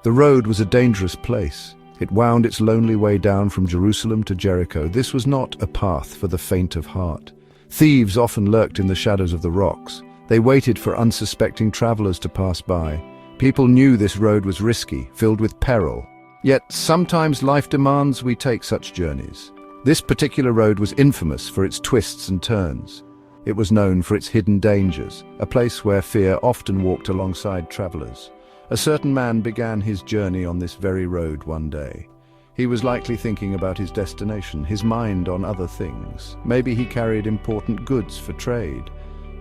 The road was a dangerous place. It wound its lonely way down from Jerusalem to Jericho. This was not a path for the faint of heart. Thieves often lurked in the shadows of the rocks. They waited for unsuspecting travelers to pass by. People knew this road was risky, filled with peril. Yet sometimes life demands we take such journeys. This particular road was infamous for its twists and turns. It was known for its hidden dangers, a place where fear often walked alongside travelers. A certain man began his journey on this very road one day. He was likely thinking about his destination, his mind on other things. Maybe he carried important goods for trade.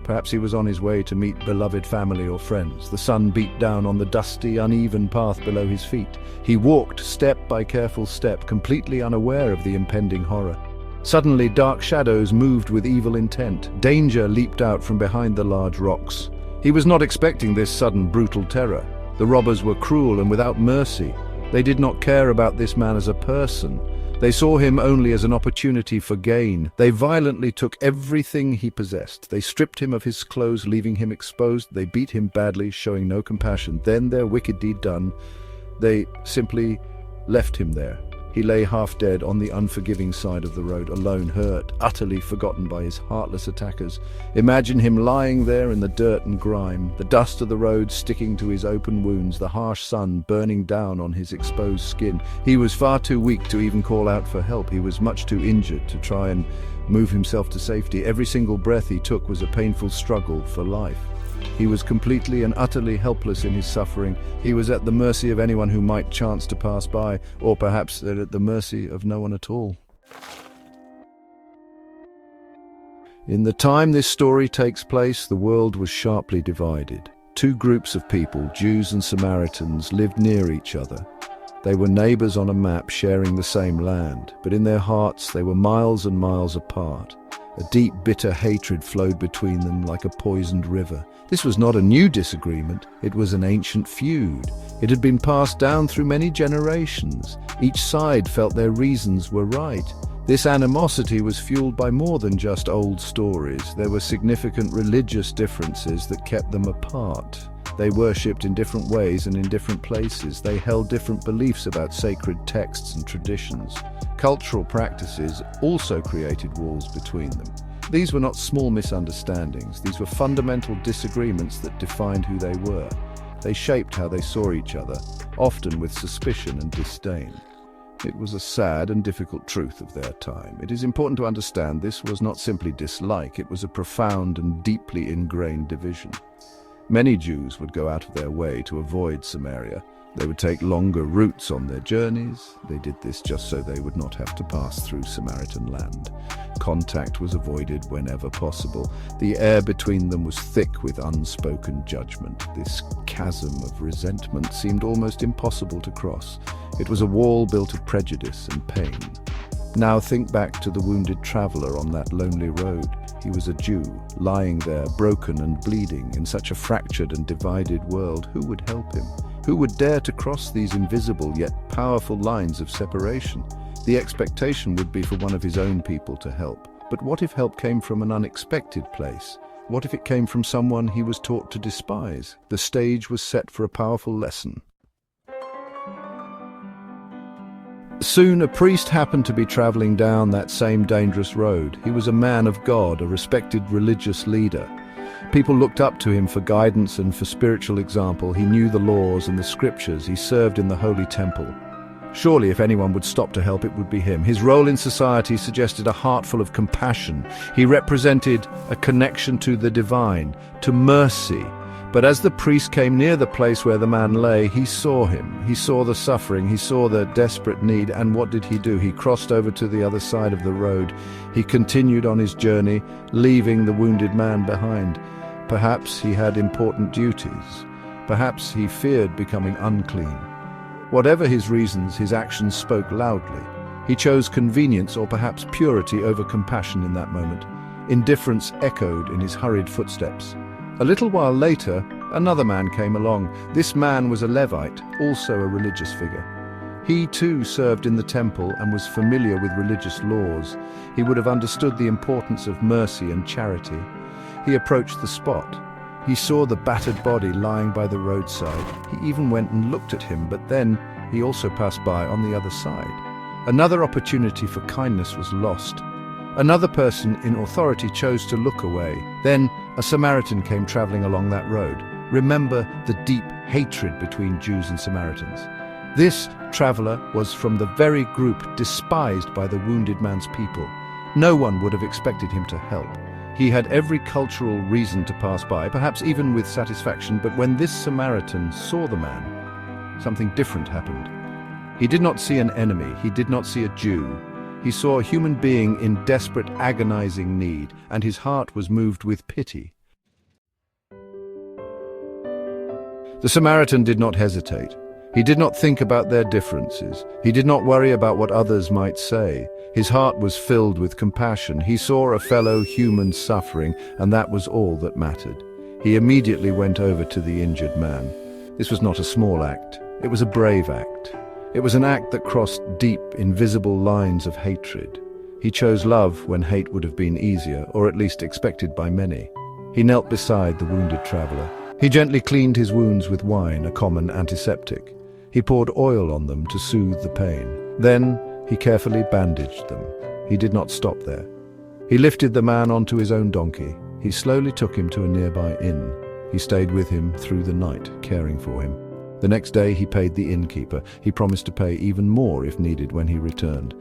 Perhaps he was on his way to meet beloved family or friends. The sun beat down on the dusty, uneven path below his feet. He walked step by careful step, completely unaware of the impending horror. Suddenly, dark shadows moved with evil intent. Danger leaped out from behind the large rocks. He was not expecting this sudden, brutal terror. The robbers were cruel and without mercy. They did not care about this man as a person. They saw him only as an opportunity for gain. They violently took everything he possessed. They stripped him of his clothes, leaving him exposed. They beat him badly, showing no compassion. Then, their wicked deed done, they simply left him there. He lay half dead on the unforgiving side of the road, alone, hurt, utterly forgotten by his heartless attackers. Imagine him lying there in the dirt and grime, the dust of the road sticking to his open wounds, the harsh sun burning down on his exposed skin. He was far too weak to even call out for help. He was much too injured to try and move himself to safety. Every single breath he took was a painful struggle for life. He was completely and utterly helpless in his suffering. He was at the mercy of anyone who might chance to pass by, or perhaps at the mercy of no one at all. In the time this story takes place, the world was sharply divided. Two groups of people, Jews and Samaritans, lived near each other. They were neighbors on a map, sharing the same land, but in their hearts they were miles and miles apart. A deep, bitter hatred flowed between them like a poisoned river. This was not a new disagreement, it was an ancient feud. It had been passed down through many generations. Each side felt their reasons were right. This animosity was fueled by more than just old stories. There were significant religious differences that kept them apart. They worshipped in different ways and in different places. They held different beliefs about sacred texts and traditions. Cultural practices also created walls between them. These were not small misunderstandings. These were fundamental disagreements that defined who they were. They shaped how they saw each other, often with suspicion and disdain. It was a sad and difficult truth of their time. It is important to understand this was not simply dislike, it was a profound and deeply ingrained division. Many Jews would go out of their way to avoid Samaria. They would take longer routes on their journeys. They did this just so they would not have to pass through Samaritan land. Contact was avoided whenever possible. The air between them was thick with unspoken judgment. This chasm of resentment seemed almost impossible to cross. It was a wall built of prejudice and pain. Now think back to the wounded traveler on that lonely road. He was a Jew, lying there, broken and bleeding, in such a fractured and divided world. Who would help him? Who would dare to cross these invisible yet powerful lines of separation? The expectation would be for one of his own people to help. But what if help came from an unexpected place? What if it came from someone he was taught to despise? The stage was set for a powerful lesson. Soon a priest happened to be traveling down that same dangerous road. He was a man of God, a respected religious leader. People looked up to him for guidance and for spiritual example. He knew the laws and the scriptures. He served in the holy temple. Surely if anyone would stop to help, it would be him. His role in society suggested a heart full of compassion. He represented a connection to the divine, to mercy. But as the priest came near the place where the man lay, he saw him. He saw the suffering, he saw the desperate need, and what did he do? He crossed over to the other side of the road. He continued on his journey, leaving the wounded man behind. Perhaps he had important duties. Perhaps he feared becoming unclean. Whatever his reasons, his actions spoke loudly. He chose convenience or perhaps purity over compassion in that moment. Indifference echoed in his hurried footsteps. A little while later, another man came along. This man was a Levite, also a religious figure. He too served in the temple and was familiar with religious laws. He would have understood the importance of mercy and charity. He approached the spot. He saw the battered body lying by the roadside. He even went and looked at him, but then he also passed by on the other side. Another opportunity for kindness was lost. Another person in authority chose to look away. Then a Samaritan came traveling along that road. Remember the deep hatred between Jews and Samaritans. This traveler was from the very group despised by the wounded man's people. No one would have expected him to help. He had every cultural reason to pass by, perhaps even with satisfaction, but when this Samaritan saw the man, something different happened. He did not see an enemy, he did not see a Jew. He saw a human being in desperate, agonizing need, and his heart was moved with pity. The Samaritan did not hesitate. He did not think about their differences. He did not worry about what others might say. His heart was filled with compassion. He saw a fellow human suffering, and that was all that mattered. He immediately went over to the injured man. This was not a small act. It was a brave act. It was an act that crossed deep, invisible lines of hatred. He chose love when hate would have been easier, or at least expected by many. He knelt beside the wounded traveler. He gently cleaned his wounds with wine, a common antiseptic. He poured oil on them to soothe the pain. Then he carefully bandaged them. He did not stop there. He lifted the man onto his own donkey. He slowly took him to a nearby inn. He stayed with him through the night, caring for him. The next day he paid the innkeeper. He promised to pay even more if needed when he returned.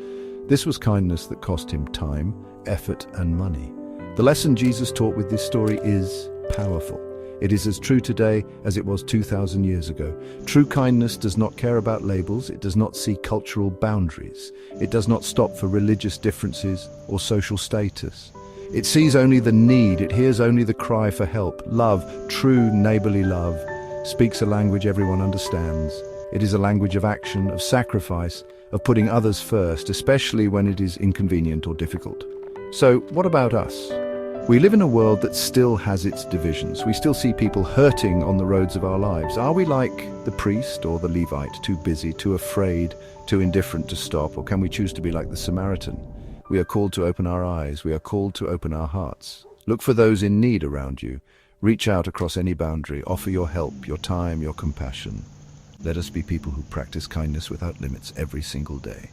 This was kindness that cost him time, effort, and money. The lesson Jesus taught with this story is powerful. It is as true today as it was 2,000 years ago. True kindness does not care about labels. It does not see cultural boundaries. It does not stop for religious differences or social status. It sees only the need. It hears only the cry for help. Love, true neighborly love, speaks a language everyone understands. It is a language of action, of sacrifice, of putting others first, especially when it is inconvenient or difficult. So, what about us? We live in a world that still has its divisions. We still see people hurting on the roads of our lives. Are we like the priest or the Levite, too busy, too afraid, too indifferent to stop? Or can we choose to be like the Samaritan? We are called to open our eyes. We are called to open our hearts. Look for those in need around you. Reach out across any boundary. Offer your help, your time, your compassion. Let us be people who practice kindness without limits every single day.